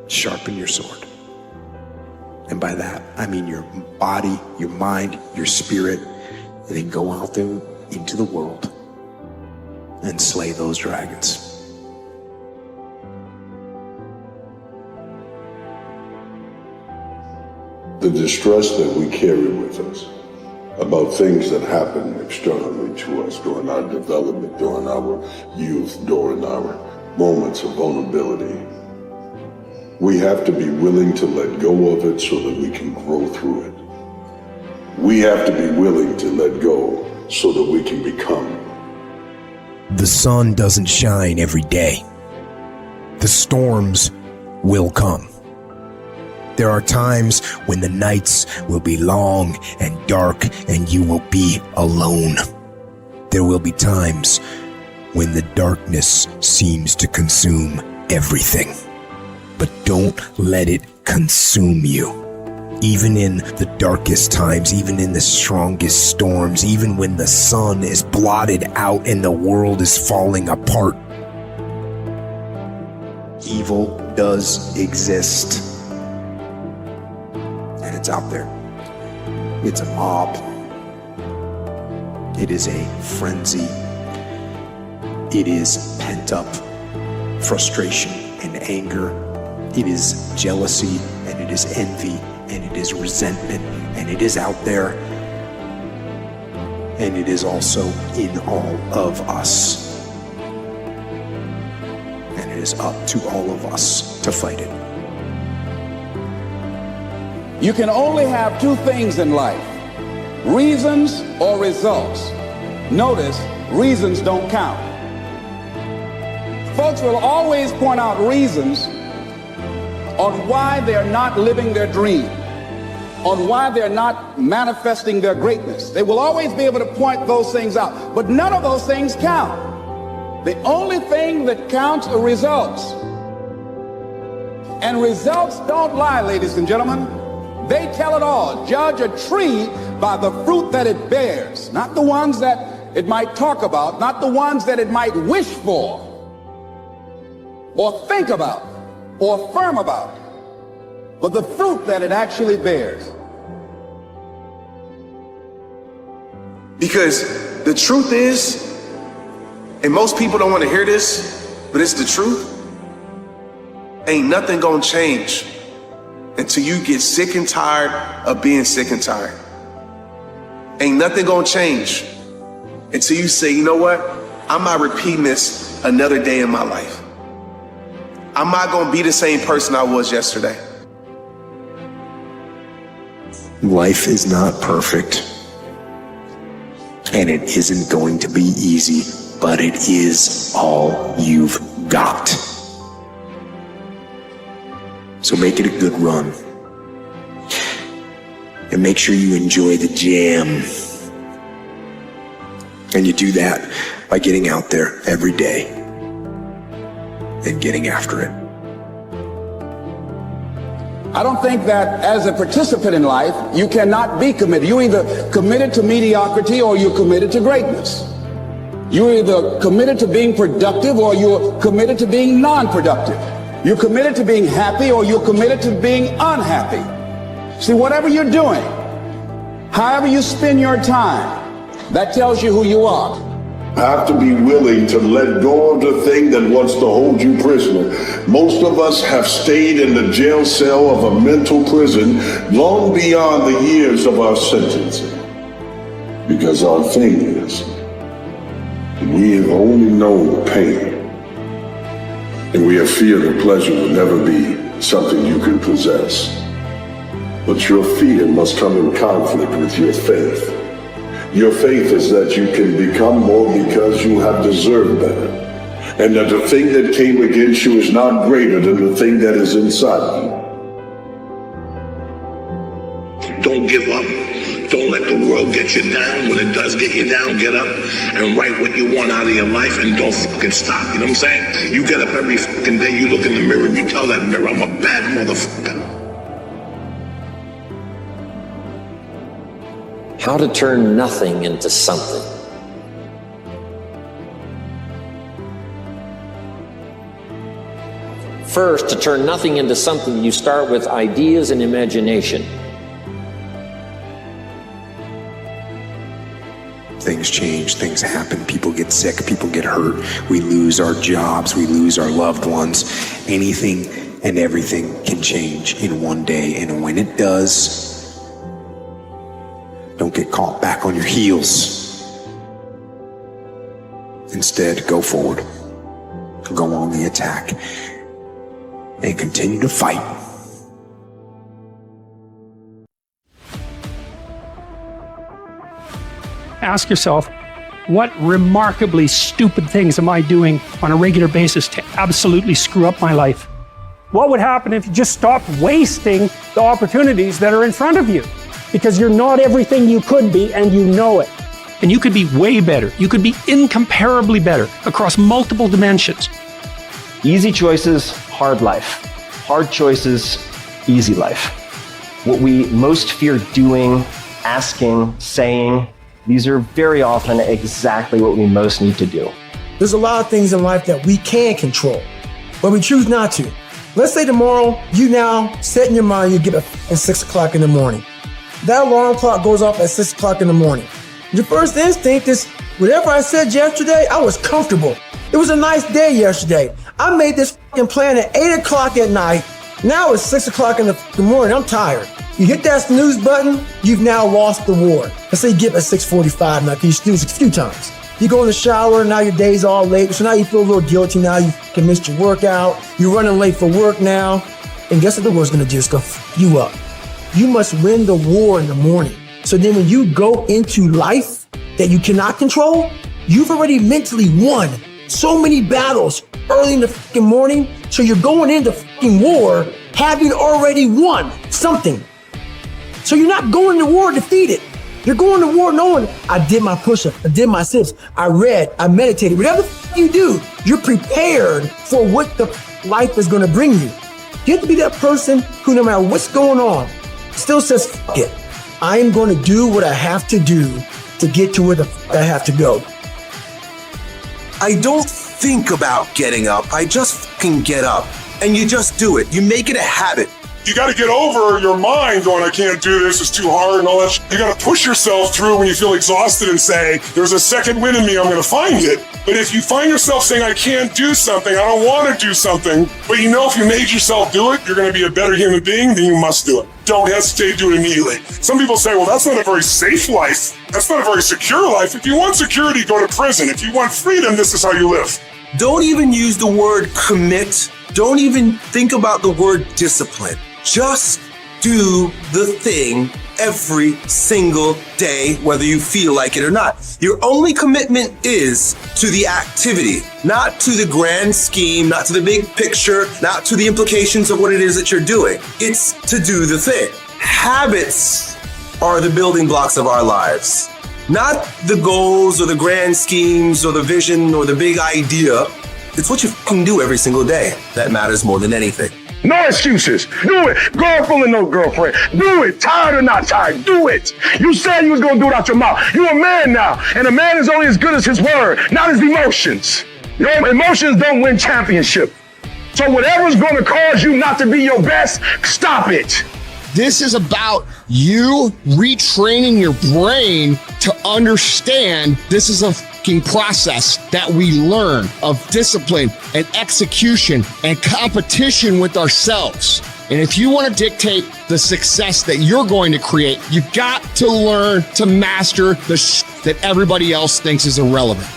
sharpen your sword. And by that, I mean your body, your mind, your spirit, and then go out there into the world and slay those dragons. The distress that we carry with us about things that happen externally to us during our development, during our youth, during our moments of vulnerability. We have to be willing to let go of it so that we can grow through it. We have to be willing to let go so that we can become. The sun doesn't shine every day. The storms will come. There are times when the nights will be long and dark and you will be alone. There will be times when the darkness seems to consume everything. But don't let it consume you. Even in the darkest times, even in the strongest storms, even when the sun is blotted out and the world is falling apart. Evil does exist. And it's out there. It's a mob. It is a frenzy. It is pent-up frustration and anger. It is jealousy, and it is envy, and it is resentment, and it is out there. And it is also in all of us. And it is up to all of us to fight it. You can only have two things in life, reasons or results. Notice, reasons don't count. Folks will always point out reasons on why they're not living their dream, on why they're not manifesting their greatness. They will always be able to point those things out, but none of those things count. The only thing that counts are results. And results don't lie, ladies and gentlemen. They tell it all. Judge a tree by the fruit that it bears, not the ones that it might talk about, not the ones that it might wish for, or think about, or affirm about, but the fruit that it actually bears. Because the truth is, and most people don't want to hear this, but it's the truth, ain't nothing gonna change until you get sick and tired of being sick and tired. Ain't nothing gonna change until you say, you know what? I'm not repeating this another day in my life. I'm not gonna be the same person I was yesterday. Life is not perfect, and it isn't going to be easy, but it is all you've got. So make it a good run, and make sure you enjoy the jam. And you do that by getting out there every day and getting after it. I don't think that as a participant in life, you cannot be committed. You're either committed to mediocrity or you're committed to greatness. You're either committed to being productive or you're committed to being non-productive. You're committed to being happy or you're committed to being unhappy. See, whatever you're doing, however you spend your time, that tells you who you are. Have to be willing to let go of the thing that wants to hold you prisoner. Most of us have stayed in the jail cell of a mental prison long beyond the years of our sentencing. Because our thing is, we have only known the pain, and we have feared the pleasure will never be something you can possess. But your fear must come in conflict with your faith. Your faith is that you can become more because you have deserved better, and that the thing that came against you is not greater than the thing that is inside you. Don't give up. Don't let the world get you down. When it does get you down, get up and write what you want out of your life, and don't fucking stop. You know what I'm saying? You get up every fucking day, you look in the mirror, and you tell that mirror, I'm a bad motherfucker. How to turn nothing into something. First, to turn nothing into something, you start with ideas and imagination. Things change, things happen, people get sick, people get hurt, we lose our jobs, we lose our loved ones. Anything and everything can change in one day, and when it does, don't get caught back on your heels. Instead, go forward, go on the attack, and continue to fight. Ask yourself, what remarkably stupid things am I doing on a regular basis to absolutely screw up my life? What would happen if you just stopped wasting the opportunities that are in front of you? Because you're not everything you could be, and you know it. And you could be way better. You could be incomparably better across multiple dimensions. Easy choices, hard life. Hard choices, easy life. What we most fear doing, asking, saying, these are very often exactly what we most need to do. There's a lot of things in life that we can control, but we choose not to. Let's say tomorrow, you now set in your mind you get up at 6 o'clock in the morning. That alarm clock goes off at 6 o'clock in the morning. Your first instinct is, whatever I said yesterday, I was comfortable. It was a nice day yesterday. I made this plan at 8 o'clock at night. Now it's 6 o'clock in the morning, I'm tired. You hit that snooze button, you've now lost the war. Let's say you get up at 6:45 now, you snooze a few times. You go in the shower, now your day's all late, so now you feel a little guilty now, you missed your workout, you're running late for work now, and guess what the war's gonna do? It's gonna f you up. You must win the war in the morning. So then when you go into life that you cannot control, you've already mentally won so many battles early in the fucking morning, so you're going into fucking war having already won something. So you're not going to war defeated. You're going to war knowing, I did my push-up, I did my sit-ups, I read, I meditated. Whatever the you do, you're prepared for what the life is gonna bring you. You have to be that person who, no matter what's going on, still says, fuck it. I am gonna do what I have to do to get to where the I have to go. I don't think about getting up, I just fucking get up. And you just do it. You make it a habit. You got to get over your mind going, I can't do this, it's too hard and all that. You got to push yourself through when you feel exhausted and say, there's a second win in me, I'm going to find it. But if you find yourself saying, I can't do something, I don't want to do something, but you know if you made yourself do it, you're going to be a better human being, then you must do it. Don't hesitate, do it immediately. Some people say, well, that's not a very safe life. That's not a very secure life. If you want security, go to prison. If you want freedom, this is how you live. Don't even use the word commit. Don't even think about the word discipline. Just do the thing every single day, whether you feel like it or not. Your only commitment is to the activity, not to the grand scheme, not to the big picture, not to the implications of what it is that you're doing. It's to do the thing. Habits are the building blocks of our lives, not the goals or the grand schemes or the vision or the big idea. It's what you fucking do every single day that matters more than anything. No excuses. Do it. Girlfriend or no girlfriend. Do it. Tired or not tired. Do it. You said you was going to do it out your mouth. You're a man now. And a man is only as good as his word, not his emotions. Your emotions don't win championship. So whatever's going to cause you not to be your best, stop it. This is about you retraining your brain to understand this is a fucking process that we learn of discipline and execution and competition with ourselves. And if you want to dictate the success that you're going to create, you've got to learn to master the that everybody else thinks is irrelevant.